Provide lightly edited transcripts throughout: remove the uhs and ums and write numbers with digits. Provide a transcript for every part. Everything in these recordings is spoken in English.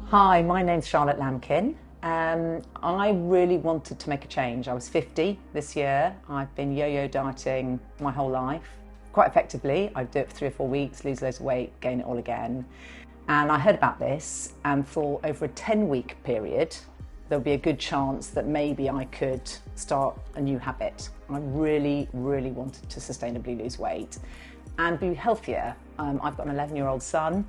Hi, my name's Charlotte Lambkin. I really wanted to make a change. I was 50 this year. I've been yo-yo dieting my whole life, quite effectively. I'd do it for 3 or 4 weeks, lose loads of weight, gain it all again. And I heard about this and thought over a 10-week period, there'll be a good chance that maybe I could start a new habit. I really, really wanted to sustainably lose weight and be healthier. I've got an 11-year-old son,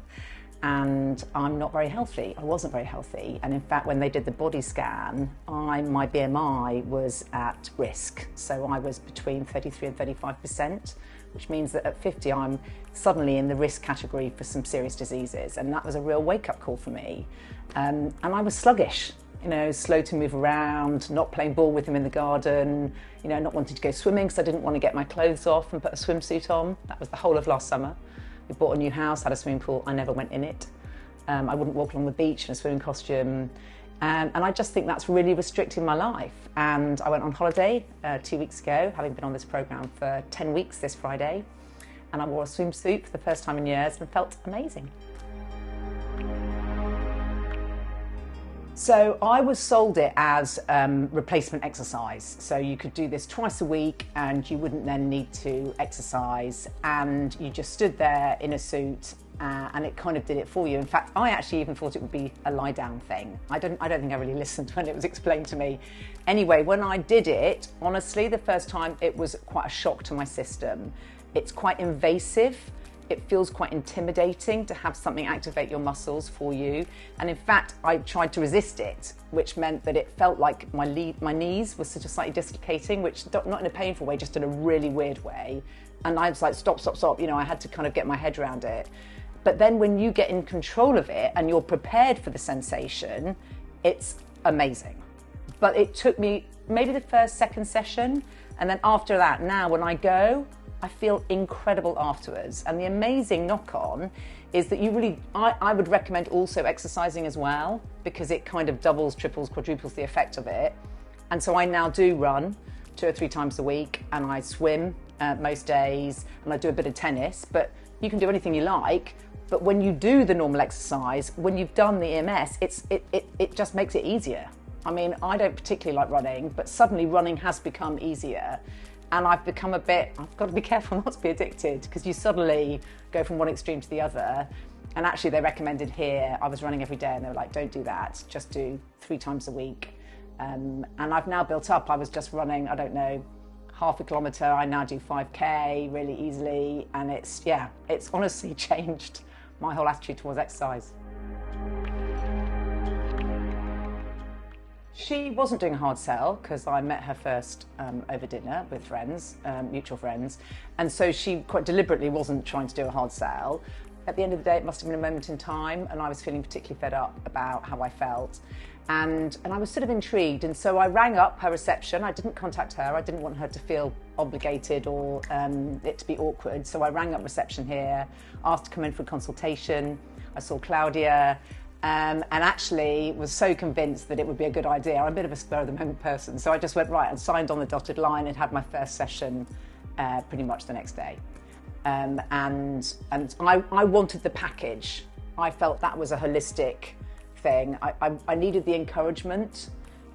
and I'm not very healthy. I wasn't very healthy. And in fact, when they did the body scan, my BMI was at risk. So I was between 33 and 35%, which means that at 50, I'm suddenly in the risk category for some serious diseases. And that was a real wake-up call for me. And I was sluggish, slow to move around, not playing ball with him in the garden, not wanting to go swimming because I didn't want to get my clothes off and put a swimsuit on. That was the whole of last summer. We bought a new house, had a swimming pool, I never went in it. I wouldn't walk along the beach in a swimming costume. And I just think that's really restricting my life. And I went on holiday 2 weeks ago, having been on this programme for 10 weeks this Friday. And I wore a swimsuit for the first time in years and felt amazing. So I was sold it as replacement exercise. So you could do this twice a week and you wouldn't then need to exercise, and you just stood there in a suit and it kind of did it for you. In fact, I actually even thought it would be a lie down thing. I don't think I really listened when it was explained to me. Anyway, when I did it, honestly, the first time it was quite a shock to my system. It's quite invasive. It feels quite intimidating to have something activate your muscles for you. And in fact, I tried to resist it, which meant that it felt like my knees were sort of slightly dislocating, which not in a painful way, just in a really weird way. And I was like, stop. I had to kind of get my head around it. But then when you get in control of it and you're prepared for the sensation, it's amazing. But it took me maybe the first, second session. And then after that, now when I go, I feel incredible afterwards. And the amazing knock-on is that I would recommend also exercising as well, because it kind of doubles, triples, quadruples the effect of it. And so I now do run 2 or 3 times a week, and I swim most days, and I do a bit of tennis. But you can do anything you like. But when you do the normal exercise, when you've done the EMS, it just makes it easier. I mean, I don't particularly like running, but suddenly running has become easier. And I've become I've got to be careful not to be addicted, because you suddenly go from one extreme to the other. And actually they recommended here, I was running every day and they were like, don't do that, just do 3 times a week. And I've now built up, I was just running, I don't know, half a kilometre, I now do 5K really easily. And it's honestly changed my whole attitude towards exercise. She wasn't doing a hard sell because I met her first over dinner with friends, mutual friends, and so she quite deliberately wasn't trying to do a hard sell. At the end of the day, it must have been a moment in time, and I was feeling particularly fed up about how I felt, and I was sort of intrigued, and so I rang up her reception. I didn't contact her. I didn't want her to feel obligated or it to be awkward, so I rang up reception here, asked to come in for a consultation. I saw Claudia. And actually was so convinced that it would be a good idea. I'm a bit of a spur-of-the-moment person, so I just went right and signed on the dotted line and had my first session pretty much the next day. And I wanted the package. I felt that was a holistic thing. I needed the encouragement,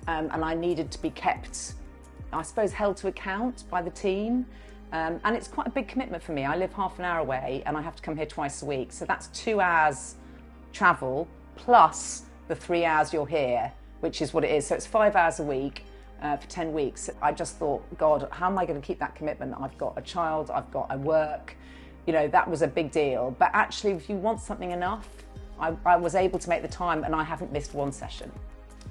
and I needed to be kept, I suppose, held to account by the team. And it's quite a big commitment for me. I live half an hour away and I have to come here twice a week. So that's 2 hours travel, plus the 3 hours you're here, which is what it is. So it's 5 hours a week for 10 weeks. I just thought, God, how am I going to keep that commitment? I've got a child, I work, that was a big deal. But actually, if you want something enough, I was able to make the time, and I haven't missed 1 session.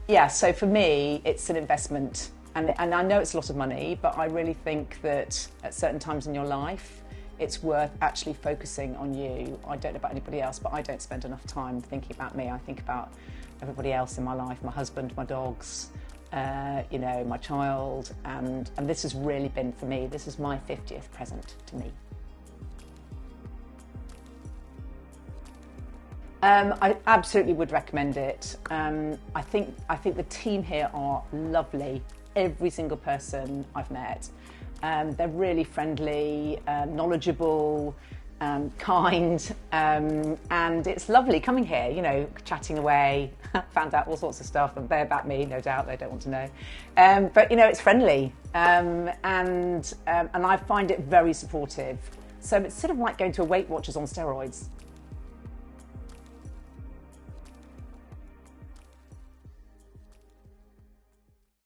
Yeah, so for me, it's an investment. And I know it's a lot of money, but I really think that at certain times in your life, it's worth actually focusing on you. I don't know about anybody else, but I don't spend enough time thinking about me. I think about everybody else in my life, my husband, my dogs, my child, and this has really been, for me, this is my 50th present to me. I absolutely would recommend it. I think the team here are lovely. Every single person I've met. They're really friendly, knowledgeable. kind, and it's lovely coming here, you know, chatting away. Found out all sorts of stuff, and they're about me, no doubt, they don't want to know. But, you know, it's friendly, and I find it very supportive. So it's sort of like going to a Weight Watchers on steroids.